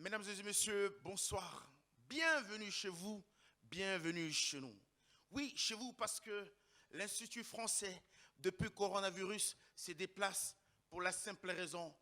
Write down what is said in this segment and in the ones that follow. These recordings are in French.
Mesdames et messieurs, bonsoir. Bienvenue chez vous, bienvenue chez nous. Oui, chez vous parce que l'Institut français, depuis le coronavirus, se déplace pour la simple raison.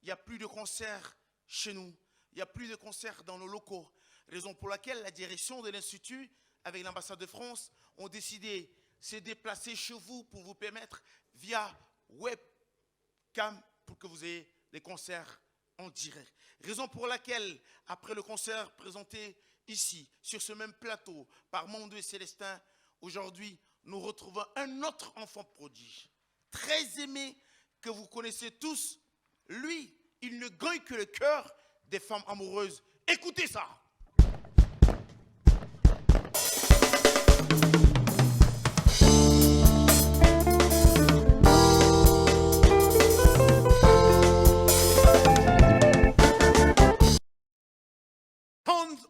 Il n'y a plus de concerts chez nous, il n'y a plus de concerts dans nos locaux. Raison pour laquelle la direction de l'Institut, avec l'ambassade de France, ont décidé de se déplacer chez vous pour vous permettre, via webcam, pour que vous ayez des concerts en direct. Raison pour laquelle, après le concert présenté ici, sur ce même plateau, par Mondo et Célestin, aujourd'hui, nous retrouvons un autre enfant prodige, très aimé, que vous connaissez tous. Lui, il ne gagne que le cœur des femmes amoureuses. Écoutez ça.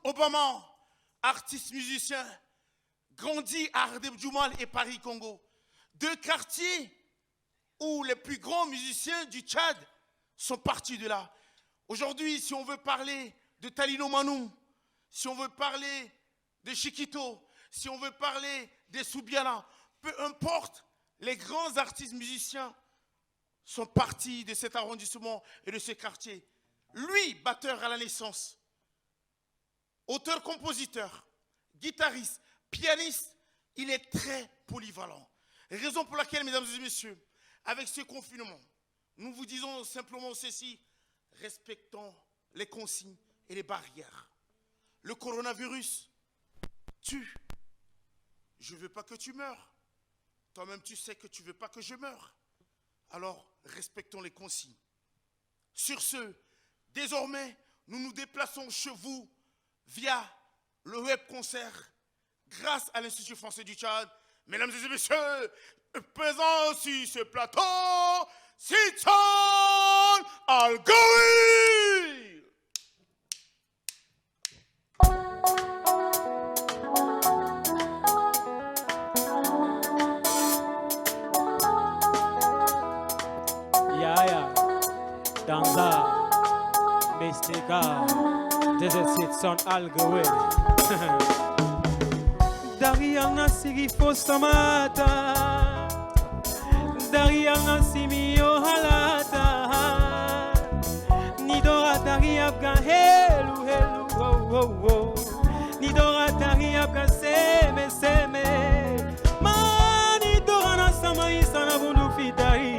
Obama, artiste musicien, grandi à Ardebdjoumal et Paris-Congo. Deux quartiers où les plus grands musiciens du Tchad sont partis de là. Aujourd'hui, si on veut parler de Talino Manou, si on veut parler de Chiquito, si on veut parler des Soubiana, peu importe, les grands artistes musiciens sont partis de cet arrondissement et de ce quartier. Lui, batteur à la naissance, auteur-compositeur, guitariste, pianiste, il est très polyvalent. Raison pour laquelle, mesdames et messieurs, avec ce confinement, nous vous disons simplement ceci, respectons les consignes et les barrières. Le coronavirus tue. Je ne veux pas que tu meurs. Toi-même, tu sais que tu ne veux pas que je meure. Alors, respectons les consignes. Sur ce, désormais, nous nous déplaçons chez vous via le web concert, grâce à l'Institut français du Tchad. Mesdames et messieurs, présents sur ce plateau, Sitan Algoui. Yaya, Danza, Mystica. This is Sitan Algoui. Dariana Sirifo Samata, Dariana Simio Halata, Nidora Dariabga Helu Helu, oh oh oh, Nidora Dariabga Seme Seme, Manidora Nasama Isana Bundu Fitari,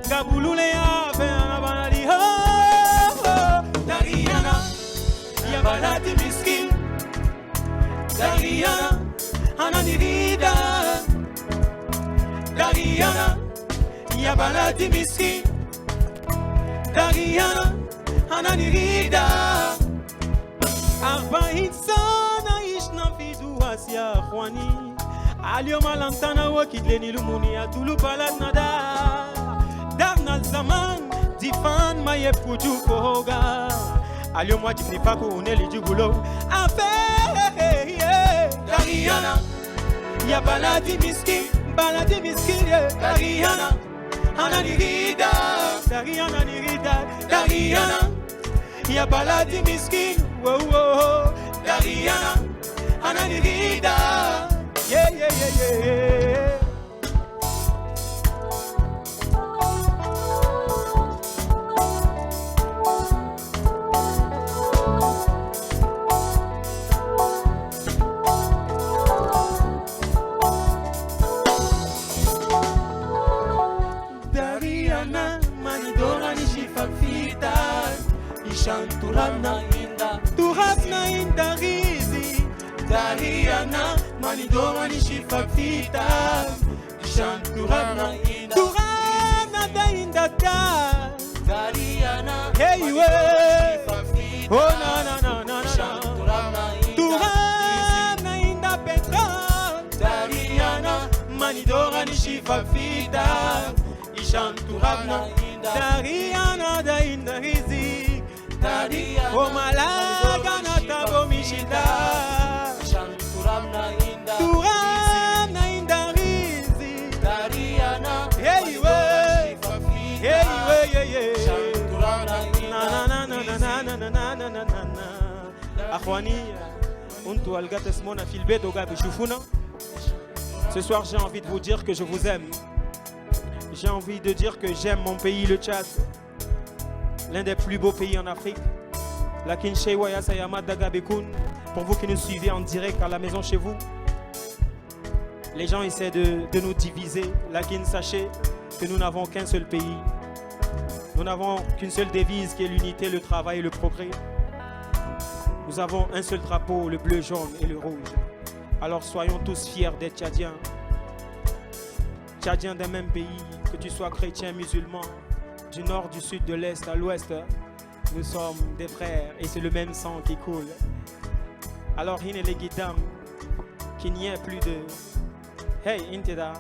Gabulule Ave Anabanadi, oh, Dariana, Yabalati Miskin. Dariana, Ananirida, Dariana, Yabalati Miski, Dariana, Ananirida, Arba Insana Ishna Fidu Asia Juani, Alio Malantana Wakidleni Lumuni Atulu Palatnada, Darnal Zaman, Difan Maye Puju Kohoga, Alio Mwajibni Faku Uneli Jubulo, Dariana, ya baladi miski, Dariana, Ananirida, Dariana nirida, Dariana, ya baladi miski, wow wow, Dariana, Ananirida, yeah yeah yeah yeah. Turabna inda rizi Dariana Manidora ni shifakita Turabna da inda ta Dariana hey we oh na na na na na Turabna inda petra Dariana Manidora ni shifakita Turabna Dariana da inda rizi O malaga na tabo mishita Turam na inda rizi Dariana hey we yeah yeah na na na na na na na na Ce soir, j'ai envie de vous dire que je vous aime. J'ai envie de dire que j'aime mon pays, le Tchad. L'un des plus beaux pays en Afrique. La Kinshewaya Sayama Dagabekun. Pour vous qui nous suivez en direct à la maison chez vous. Les gens essaient de nous diviser. Lakin, sachez que nous n'avons qu'un seul pays. Nous n'avons qu'une seule devise qui est l'unité, le travail et le progrès. Nous avons un seul drapeau, le bleu, jaune et le rouge. Alors soyons tous fiers d'être Tchadiens. Tchadiens d'un même pays, que tu sois chrétien, musulman, du nord, du sud, de l'est à l'ouest. Nous sommes des frères et c'est le même sang qui coule. Alors, il les guidam, qu'il n'y ait plus de hey, inteda,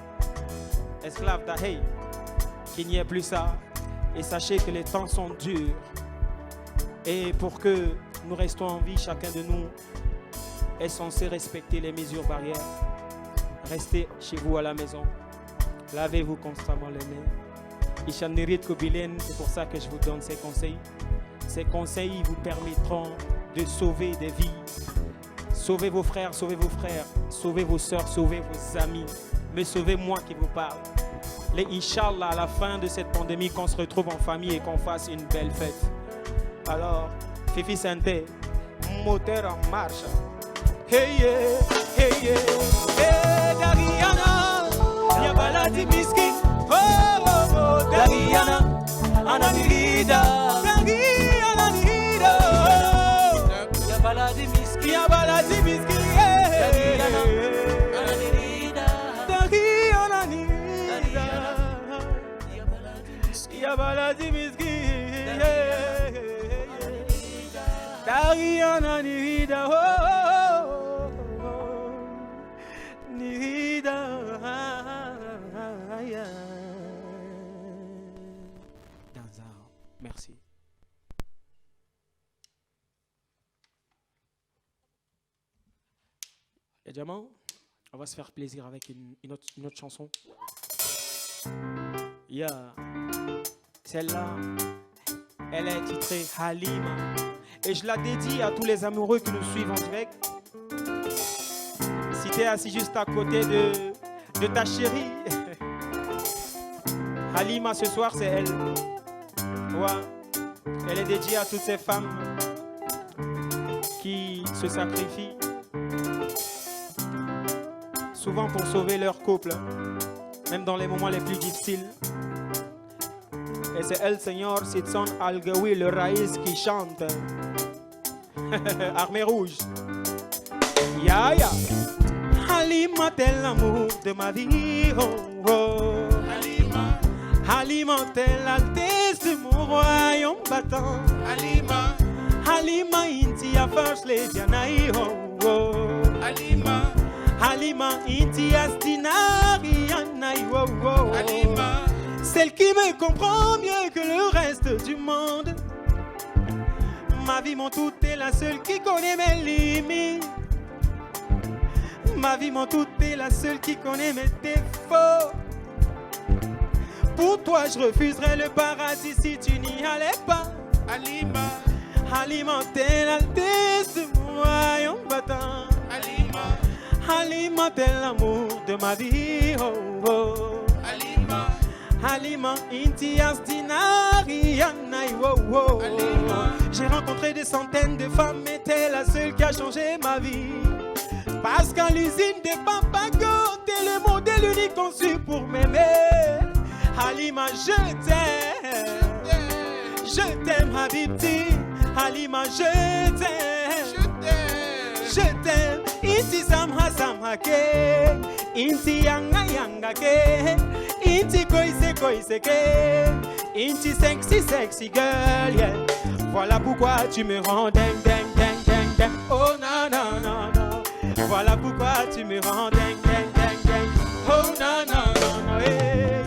esclave da hey, qu'il n'y ait plus ça. Et sachez que les temps sont durs. Et pour que nous restons en vie, chacun de nous est censé respecter les mesures barrières. Restez chez vous à la maison. Lavez-vous constamment les mains. C'est pour ça que je vous donne ces conseils. Ces conseils vous permettront de sauver des vies. Sauvez vos frères, sauvez vos sœurs, sauvez vos amis. Mais sauvez moi qui vous parle. Les Inch'Allah, à la fin de cette pandémie, qu'on se retrouve en famille et qu'on fasse une belle fête. Alors, Fifi Santé, moteur en marche. Hey yeah, hey yeah, hey Dariana, Yabaladi Miskin, oh oh oh, Dariana, Ananirida, Dariana Nirida, Yabaladi Miskin, Yabaladi Miskin, Dariana, Ananirida, Dariana Nirida, Yabaladi Miskin, Dariana Nirida, Merci. Et diamant, on va se faire plaisir avec une autre chanson. Yeah. Celle-là, elle est titrée Halima. Et je la dédie à tous les amoureux qui nous suivent en direct. Si tu es assis juste à côté de ta chérie, Halima ce soir c'est elle. Ouais. Elle est dédiée à toutes ces femmes qui se sacrifient souvent pour sauver leur couple, même dans les moments les plus difficiles. Et c'est elle, Seigneur, Sidson Al-Gawi, le Raïs qui chante. Armée rouge. Ya ya. Halima, t'es l'amour de ma vie. Oh, oh. Halima. Halima, t'es l'altesse de mon royaume battant. Halima. Halima, inti a first lady anaï. Oh, oh. Halima. Halima, inti astinari anaï. Oh, oh. Halima. Celle qui me comprend mieux que le reste du monde. Ma vie, mon tout, est la seule qui connaît mes limites. Ma vie, mon tout, est la seule qui connaît mes défauts. Pour toi, je refuserais le paradis si tu n'y allais pas. Halima. Halima, t'es l'altesse de mon royaume battant. Halima. Halima, t'es l'amour de ma vie. Oh, oh. Halima. Halima, inti astinari anaï. Oh, oh. Halima. J'ai rencontré des centaines de femmes, mais t'es la seule qui a changé ma vie. Parce qu'à l'usine des Papago, t'es le modèle unique conçu pour m'aimer. Halima, je t'aime. Je t'aime, Habibti. Halima, je t'aime. Je t'aime. Inti samha samhake. Inti yanga yanga ke. Inti koise ke. Inti sexy girl, yeah. Voilà pourquoi tu me rends ding ding ding ding ding. Oh non non non non. Voilà pourquoi tu me rends ding ding ding ding. Oh non non non non. Hey.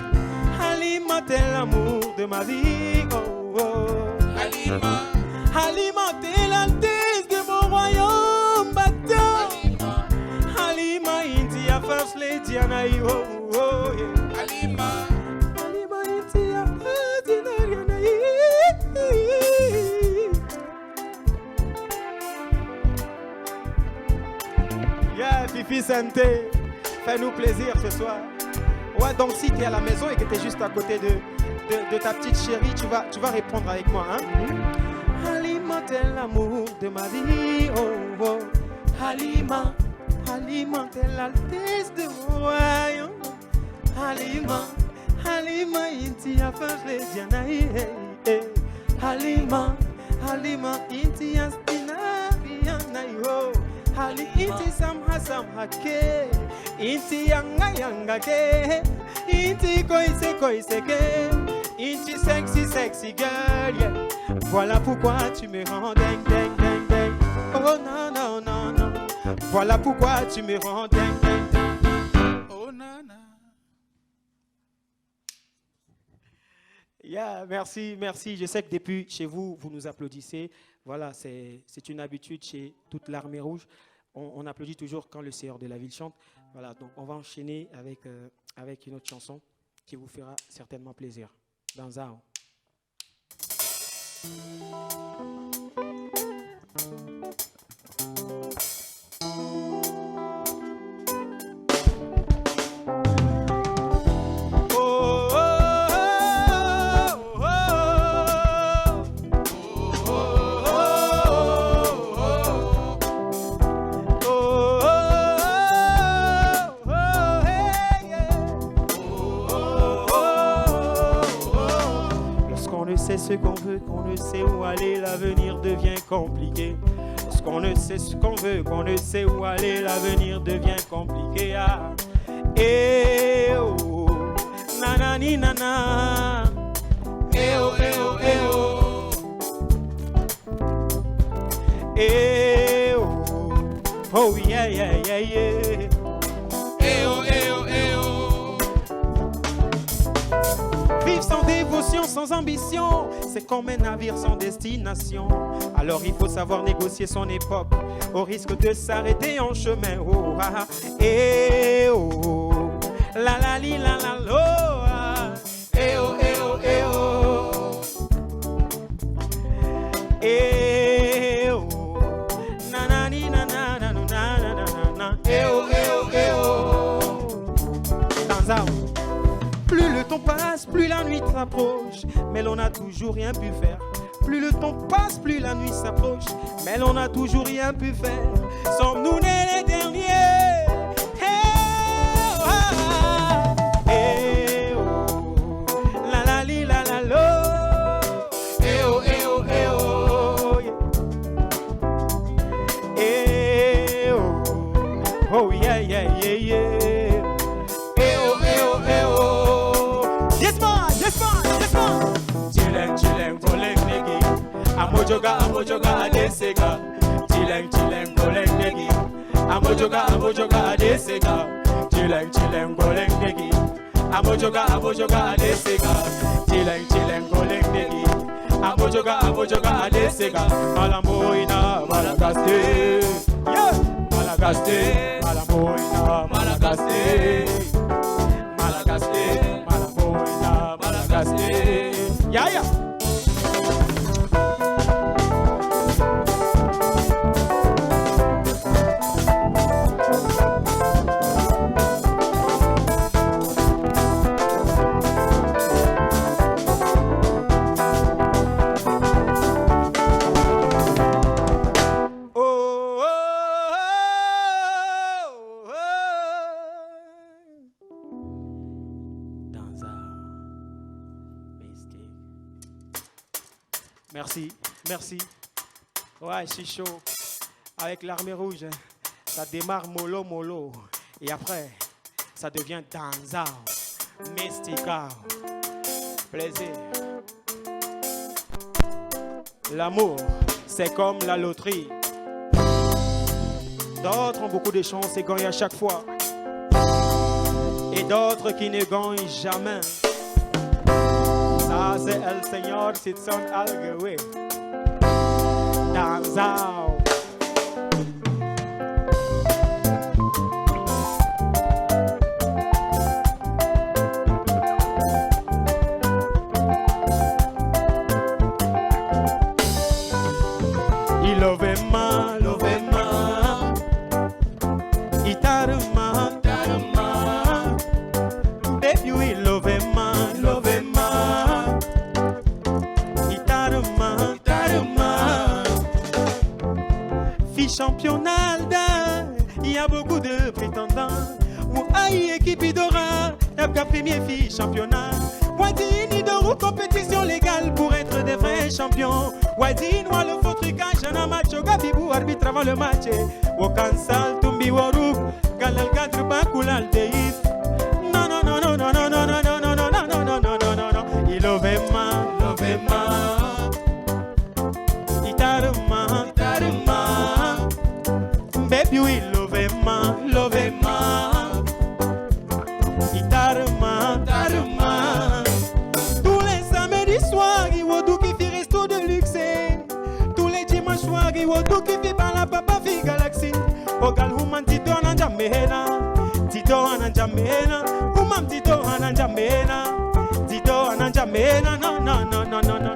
Halima, t'es l'amour de ma vie. Oh oh. Halima. Halima, t'es l'altesse de mon royaume battant. Halima. Halima, India first lady anaï. Oh oh yeah. Halima. Halima, India ordinary anaï. Vicente, fais-nous plaisir ce soir. Ouais, donc si tu es à la maison et que tu es juste à côté de ta petite chérie, tu vas répondre avec moi. Hein? Halima, t'es l'amour de ma vie. Oh, oh. Halima, Halima, t'es l'altesse de mon royaume. Halima, Halima, inti a fait Diana. Halima, Halima, inti astina Rihanna yo. Hali inti samha ke, inti yanga ke, inti koise ke, inti sexy girl, yeah. Voilà pourquoi tu me rends ding ding ding ding. Oh non non non non. Voilà pourquoi tu me rends ding ding ding. Oh nana. Yeah, merci. Je sais que depuis chez vous, vous nous applaudissez. Voilà, c'est une habitude chez toute l'Armée Rouge. On applaudit toujours quand le Seigneur de la ville chante. Voilà, donc on va enchaîner avec une autre chanson qui vous fera certainement plaisir. Danzao. Ce qu'on veut, qu'on ne sait où aller, l'avenir devient compliqué. Lorsqu'on ne sait ce qu'on veut, qu'on ne sait où aller, l'avenir devient compliqué. Ah. Eh oh, nanani nana. Eh oh, eh oh, eh oh. Eh oh, oh yeah, yeah, yeah, yeah. Eh oh, eh oh, eh oh. Vivre sans dévotion, sans ambition, c'est comme un navire sans destination. Alors il faut savoir négocier son époque, au risque de s'arrêter en chemin. Oh, ah, eh, oh, la la li la la lo, ah, eh oh, eh oh, eh oh, eh oh, nanani nanana nanana nanana, eh oh, eh oh, eh oh. Danzao. Plus le temps passe, plus la nuit s'approche, mais l'on n'a toujours rien pu faire. Plus le temps passe, plus la nuit s'approche, mais l'on n'a toujours rien pu faire. Sommes-nous nés les derniers? Hey, oh, ah, hey, oh, la la li la la lo, hey, oh, hey, oh, hey, oh, yeah. Hey, oh, oh yeah, yeah, yeah, yeah. Hey, oh, hey, oh, hey, oh. Chileng, goleng negi. Amojoga, adesega. Chileng, goleng negi. Amojoga, adesega. Chileng, goleng negi. Amojoga, adesega. Chileng, goleng negi. Amojoga, adesega. Malamoina, Malagaste. Yeah, Malagaste. Malamoina, Malagaste. Malamoina, Malagaste. Yeah, yeah. Merci. Ouais, je suis chaud. Avec l'Armée Rouge, ça démarre mollo. Et après, ça devient Danzao, Mystica. Plaisir. L'amour, c'est comme la loterie. D'autres ont beaucoup de chances et gagnent à chaque fois. Et d'autres qui ne gagnent jamais. Ça, c'est El Señor Sitson Algue. Danzao. Lovema, Itare équipe Idora, Yabka premier fille championnat. Wadini Dorou compétition légale pour être des vrais champions. Wadini wa le faux trucage, un match au Gabibou, arbitre avant le match. Wokansal, Tumbi Warou, Galal Gadru Bakoulal Deif. Non, non, non, non, non, non, non, non, non, non, non, non, non, non, non, non, non, non. Il ovema, lovema. Itaruma, itaruma. Baby, we lovema, lovema. Itaruma, itaruma. Tous les samedis soirs, il y a qui fait resto de luxe. Tous les dimanches soirs, il y a qui fait par la papa fi galaxy. Ogal human tito ananjamena, tito ananjamena, human tito ananjamena, tito ananjamena, no no no no no no.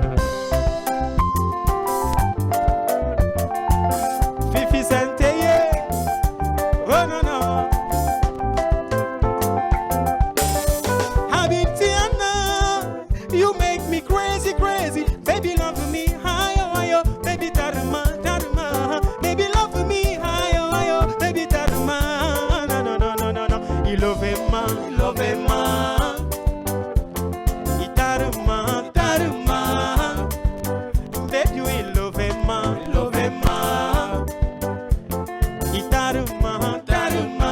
Fifi Senteye, oh no no. Habitiana, you make me crazy, crazy. Baby love me, higher, higher. Baby tarma, tarma. Baby love me, higher, higher. Baby tarma, no no no no no no. Il love ma. Itarma, tarma. Baby we love ma. Itarma, tarma.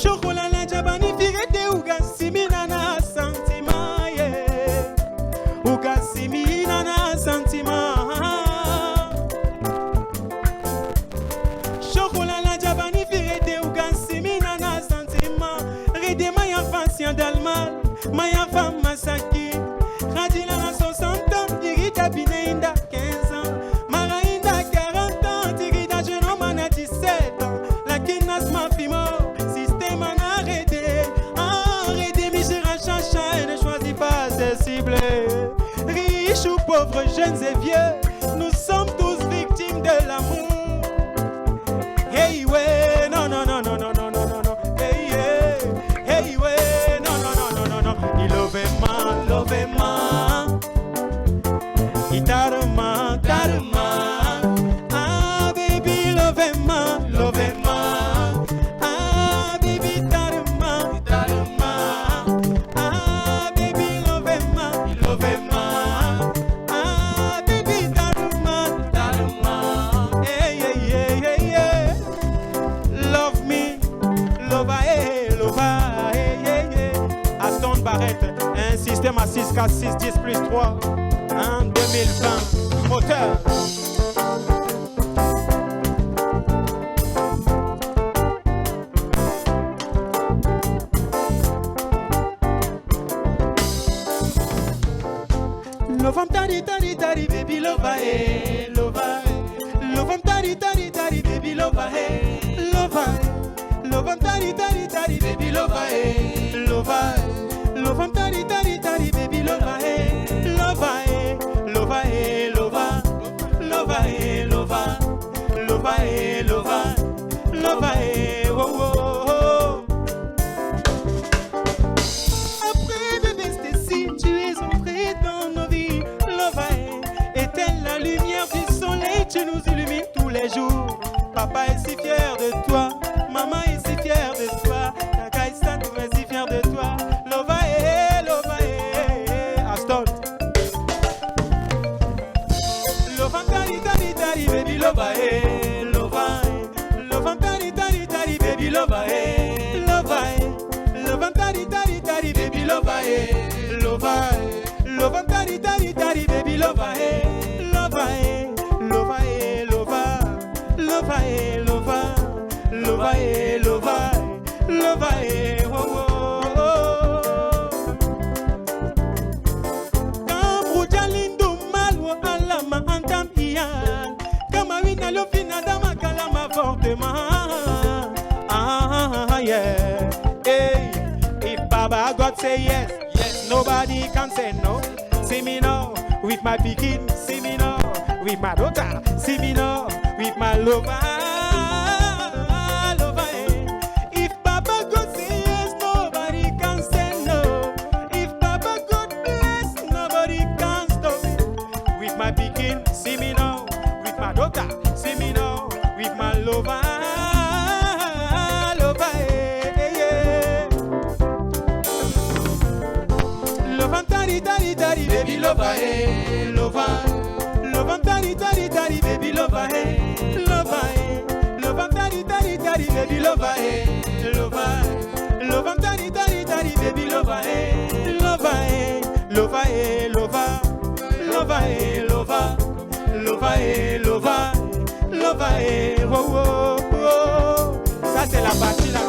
Chocolat la jabani figete uga simina santima ye. Uga simina santima. Chocolat la jabani figete uga simina santima. Rede maya fascia dalmal, maya femme masaki. Radila na 60 ans, irita bineinda 15 ans. Marainda 40 ans, tirida jeune homme à 17 ans. La kinas ma fimo, système en arrêté. Arrêtez, mais j'ai chacha et ne choisis pas ses cibles. Riches ou pauvres, jeunes et vieux, nous sommes tous victimes de l'amour. Hey ouais, non non non non non non non non non. Hey yeah, hey ouais, non non non non non non. Il love ma. Itarma, tarma. Ah baby love ma. Ah baby tarma. Ah baby love ma. Ah baby tarma. Hey hey hey hey hey. Love me, love hey hey hey. Aston Barrett, un système à 6 4 6 10 plus 3 en 2020. Moteur. Love tari tari tari baby love hey love tari tari tari baby love hey love tari tari tari baby love hey love tari tari tari baby love hey love hey love hey oh oh. Après bébé Stacy, tu es entré dans nos vies. Love est-elle la lumière du soleil? Tu nous illumines tous les jours. Papa est si fier de toi, maman est si fière de toi, Kakaïstan est si fier de toi. Love Aston. Love tari tari tari baby love love tari tari tari baby love love tari tari tari baby love love tari tari tari baby love love oh oh. Kabruja lindo malwa alama antam iyan. Kama wina lofina dama kalama fortement. Ah yeah. Hey, if Baba God say yes, nobody can say no. See me now with my pikin, see me now with my daughter, see me now with my lover. If Baba God say yes, nobody can say no. If Baba God bless, nobody can stop it. With my pikin, see me now with my daughter, see me now with my lover. Yeah. lova, hey, lova. Lova, tari, tari, tari, baby, lova, hey, lova, hey. Lova, tari, tari, tari, baby, lova, hey, lova. Lova, tari, tari, tari, baby, lova, hey, lova, hey. Lova, hey, lova. Lova, hey, lova. Lova, hey, lova. Lova, hey, oh, oh, oh. Ça, c'est la partie là.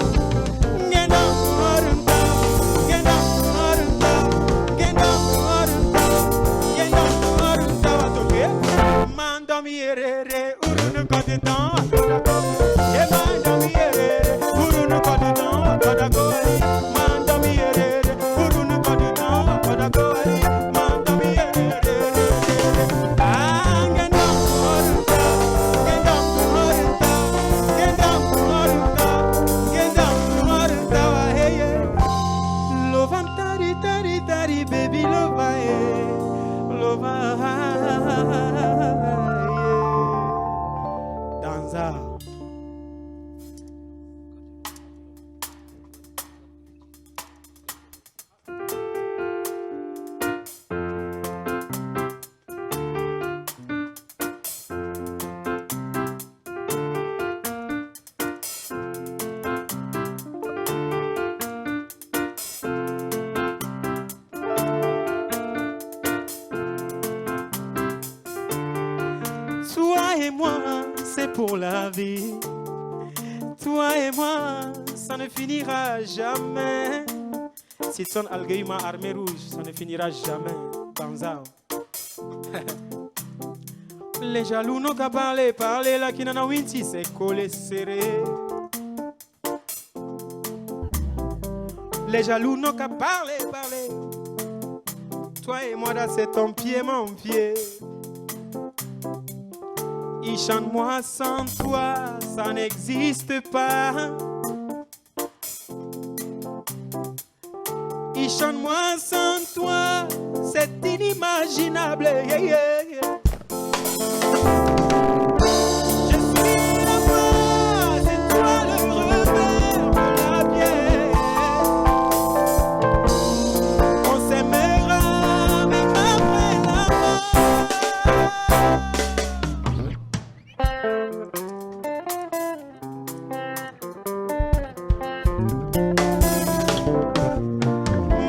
Toi et moi, c'est pour la vie. Toi et moi, ça ne finira jamais. Si son algaïma armée rouge, ça ne finira jamais. Banzao. Les jaloux n'ont qu'à parler, parler là qui n'en a winti, c'est collé serré. Les jaloux n'ont qu'à parler, parler. Toi et moi, là, c'est ton pied, mon pied. Il chante moi sans toi, ça n'existe pas. Il chante moi sans toi, c'est inimaginable. Yeah, yeah, yeah. Je suis la voix, c'est toi le revers de la bière. On s'aimera même après la mort.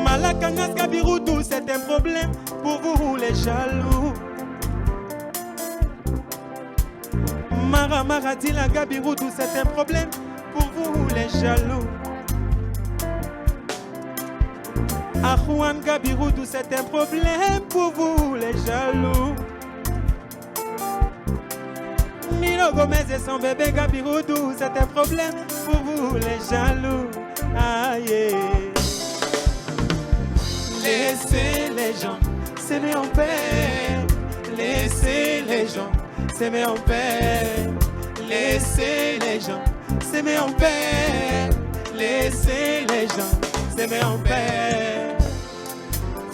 Malakangas Gabiroudou, c'est un problème pour vous les jaloux. Mara Maradila Gabiroudou, c'est un problème pour vous les jaloux. Ahouane Gabiroudou, c'est un problème pour vous les jaloux. Milo Gomez et son bébé Gabiroudou, c'est un problème pour vous les jaloux. Ah yeah. Laissez les gens s'aimer en paix. Laissez les gens s'aimer en paix. Laissez les gens s'aimer en paix. Laissez les gens s'aimer en paix.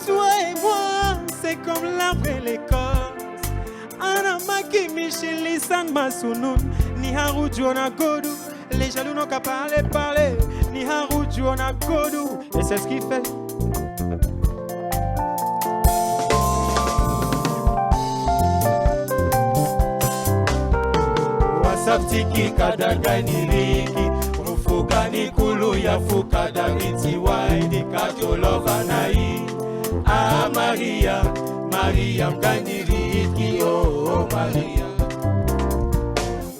Toi et moi, c'est comme l'arbre et l'écorce. Anamaki Micheli San Masunun. Ni Haru Jona Godu. Les jaloux n'ont qu'à parler, parler. Ni Haru Jona Godu. Et c'est ce qui fait. Saptiki kadagani riki Rufugani kulu ya fukadagiti waidi Kajolova nai Ah Maria, Maria mgani riki Oh Maria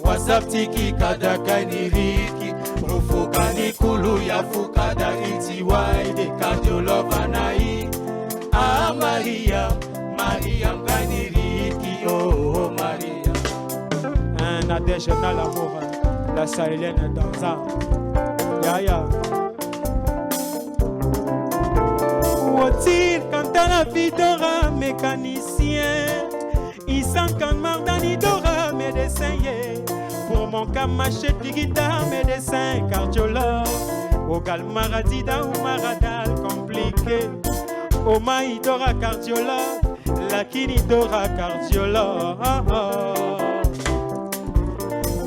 Wasaptiki kadagani riki Rufugani kulu ya fukadagiti waidi Kajolova nai Ah Maria, Maria mgani riki Oh Maria Nadège dans l'amour, la sahélienne dans un. Ya ya. Où-il quand à la vie d'aura mécanicien? Il s'en quand Mardani d'aura médecin. Pour mon cas, machette de guitare, médecin, cardiologue. Au gal maradida ou maradal compliqué. Au maïdora cardiologue, la kinidora cardiologue.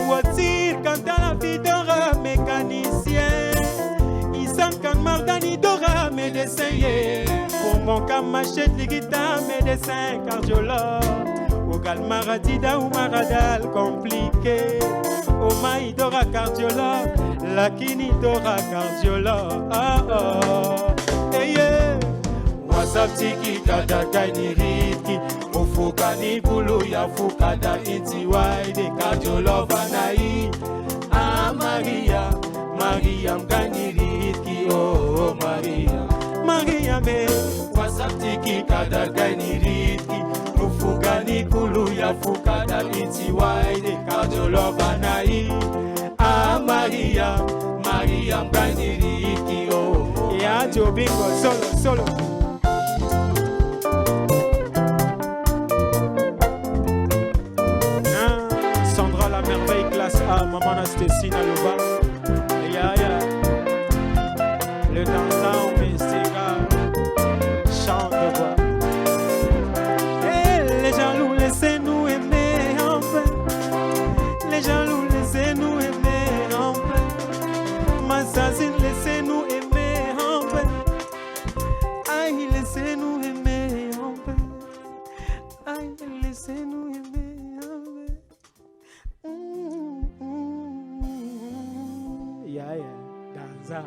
Voiture quand à la vie d'aura mécanicien. Il s'en quand Mardani d'aura médecin. Pour Mon camachette, ligita, médecin, cardiologue. Ogal maratida ou maradal compliqué. O maïdora cardiologue, la kinidora cardiologue. Hey, yeah. Wasap tiki kada gani riki. Ofukani bulu ya fukada iti waide cardiologue vanai. Ah Maria, Maria mgani riki. Oh Maria, Maria me. Wasap tiki kada gani riki. Ufugani kulu ya fukada iti waide cardiologue vanai. Ah Maria, Maria mgani riki. Oh ya Jobingo solo. Sandra la merveille classe A, maman Anastécie Naloba. Ya. Le dansant Messiga chante voix. Les jaloux, laissez-nous aimer en paix. Les jaloux, laissez-nous aimer en paix. Massasine, laissez-nous aimer en paix. Aïe, laissez-nous aimer en paix. Aïe, laissez-nous aimer en paix. Ya, danza.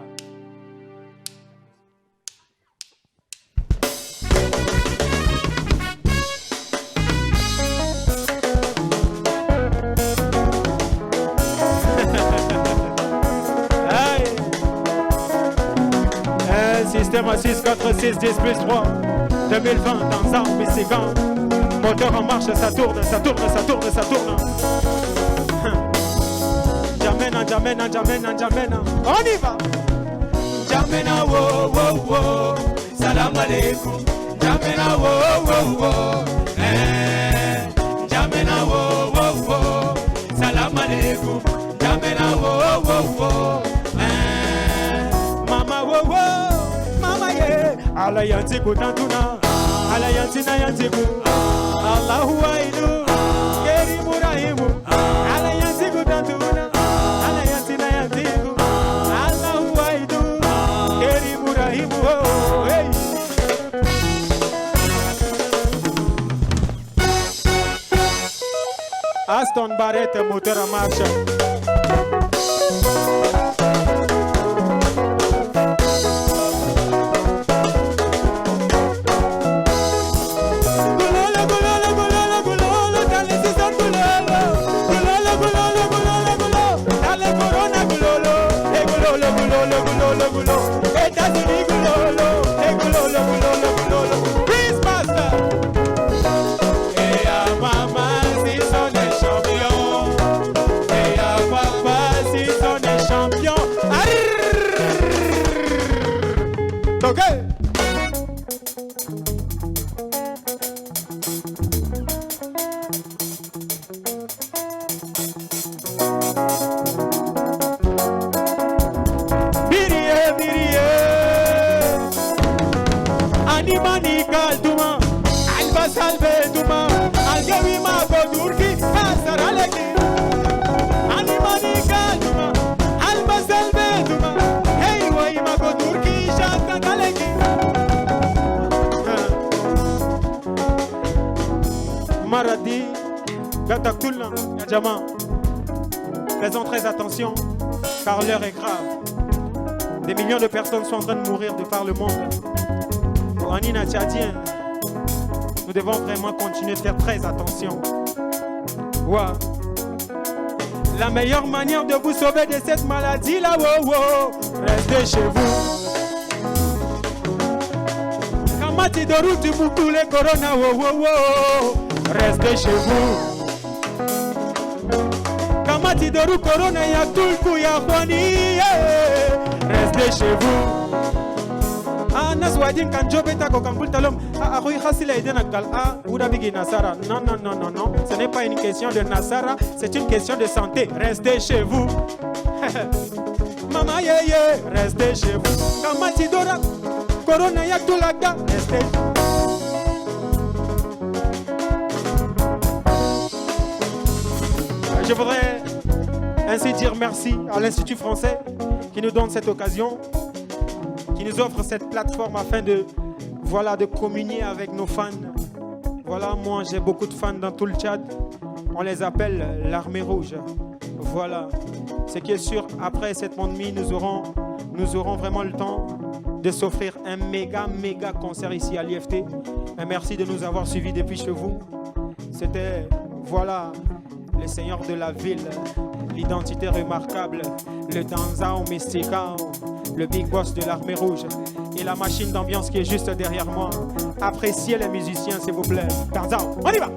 Système à 6, 4, 6, 10 plus 3 2020 dans un Michigan. Moteur en marche, ça tourne. Jamena. On y va. Jamena, wow, wow, wow. Salam alaikum. Jamena, wow, wow, wow. Jamena, wow, wow, wow. Salam alaikum. Jamena, wow, wow, wow. Mama, wow, wow. Ala yantiku tantuna, ala yantina yantiku, Allahu aidu, Kerimu Rahimu, ala yantiku tantuna, ala yantina yantiku, Allahu aidu, Kerimu Rahimu, oh, hey. Aston Barrett, moteur en marche. Maradi, Gataktoula, Yadjama. Faisons très attention, car l'heure est grave. Des millions de personnes sont en train de mourir de par le monde. Anina Tchadien, nous devons vraiment continuer de faire très attention. Wow. La meilleure manière de vous sauver de cette maladie là, restez chez vous. Kamati de route du Moutou, les corona, restez chez vous. Kamati de route, corona, ya tout le ya Juani, restez chez vous. Nas wadin kan jobe ta ko kambul talom a roi hasila eden akal a uda bigi nasara non ce n'est pas une question de nasara, c'est une question de santé. Restez chez vous. Mama yeye, restez chez vous. Kamati dora corona ya tulada, restez. Je voudrais ainsi dire merci à l'Institut français qui nous donne cette occasion, qui nous offre cette plateforme afin de voilà, de communier avec nos fans. Voilà, moi j'ai beaucoup de fans dans tout le Tchad. On les appelle l'armée rouge. Voilà. Ce qui est sûr, après cette pandémie, nous aurons vraiment le temps de s'offrir un méga concert ici à l'IFT. Et merci de nous avoir suivis depuis chez vous. C'était, voilà, le seigneur de la ville, l'identité remarquable, le Danzao Mystica, le big boss de l'armée rouge et la machine d'ambiance qui est juste derrière moi. Appréciez les musiciens, s'il vous plaît. Danzao, on y va!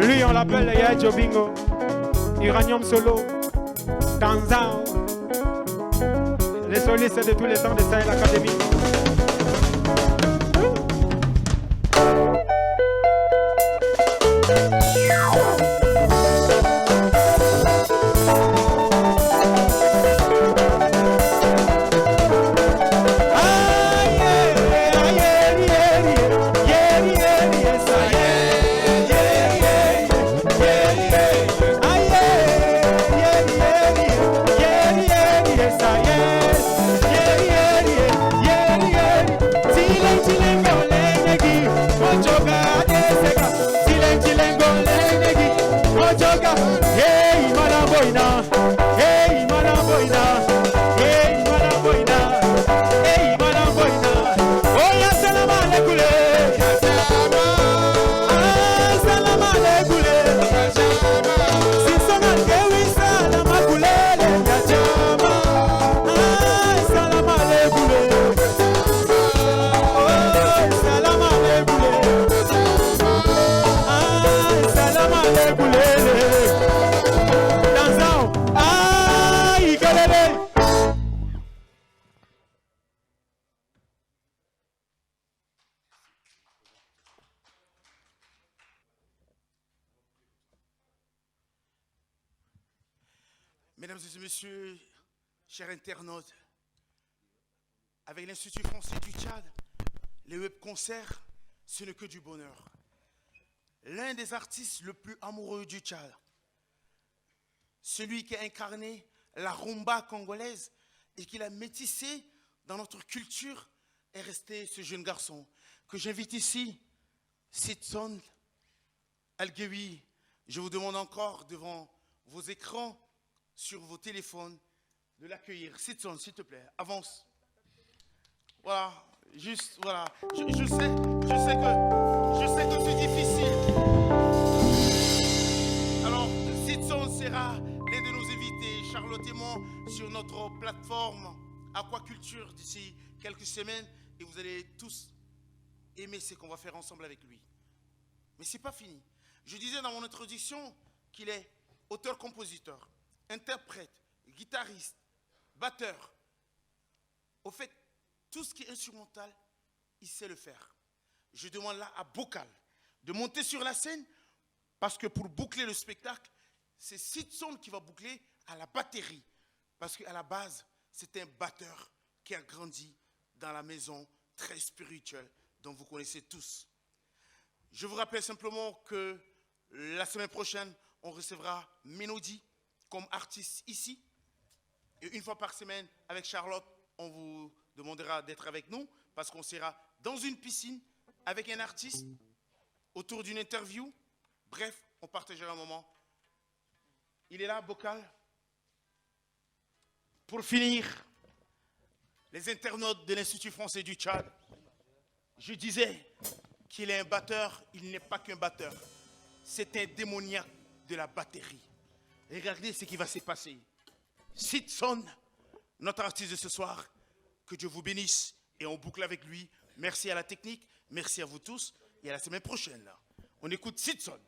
Lui, on l'appelle Yaya Jobingo, Uranium Solo, Danzao, les solistes de tous les temps de Sahel Academy. Mesdames et messieurs, chers internautes, avec l'Institut français du Tchad, les web-concerts, ce n'est que du bonheur. L'un des artistes le plus amoureux du Tchad, celui qui a incarné la rumba congolaise et qui l'a métissée dans notre culture, est resté ce jeune garçon que j'invite ici, Sidson Alguewi. Je vous demande encore devant vos écrans, sur vos téléphones, de l'accueillir. Sidson, s'il te plaît, avance. Voilà, juste, voilà. Je sais que c'est difficile. Alors, Sidson sera l'un de nos invités, Charlotte et moi, sur notre plateforme Aquaculture d'ici quelques semaines. Et vous allez tous aimer ce qu'on va faire ensemble avec lui. Mais ce n'est pas fini. Je disais dans mon introduction qu'il est auteur-compositeur, interprète, guitariste, batteur. Au fait, tout ce qui est instrumental, il sait le faire. Je demande là à Bocal de monter sur la scène parce que pour boucler le spectacle, c'est Sidson qui va boucler à la batterie. Parce qu'à la base, c'est un batteur qui a grandi dans la maison très spirituelle dont vous connaissez tous. Je vous rappelle simplement que la semaine prochaine, on recevra Mélodie comme artiste ici. Et une fois par semaine, avec Charlotte, on vous demandera d'être avec nous parce qu'on sera dans une piscine avec un artiste autour d'une interview. Bref, on partagera un moment. Il est là, Bocal. Pour finir, les internautes de l'Institut français du Tchad, je disais qu'il est un batteur, il n'est pas qu'un batteur. C'est un démoniaque de la batterie. Regardez ce qui va se passer. Sidson, notre artiste de ce soir, que Dieu vous bénisse et on boucle avec lui. Merci à la technique, Merci à vous tous et à la semaine prochaine. Là. On écoute Sidson.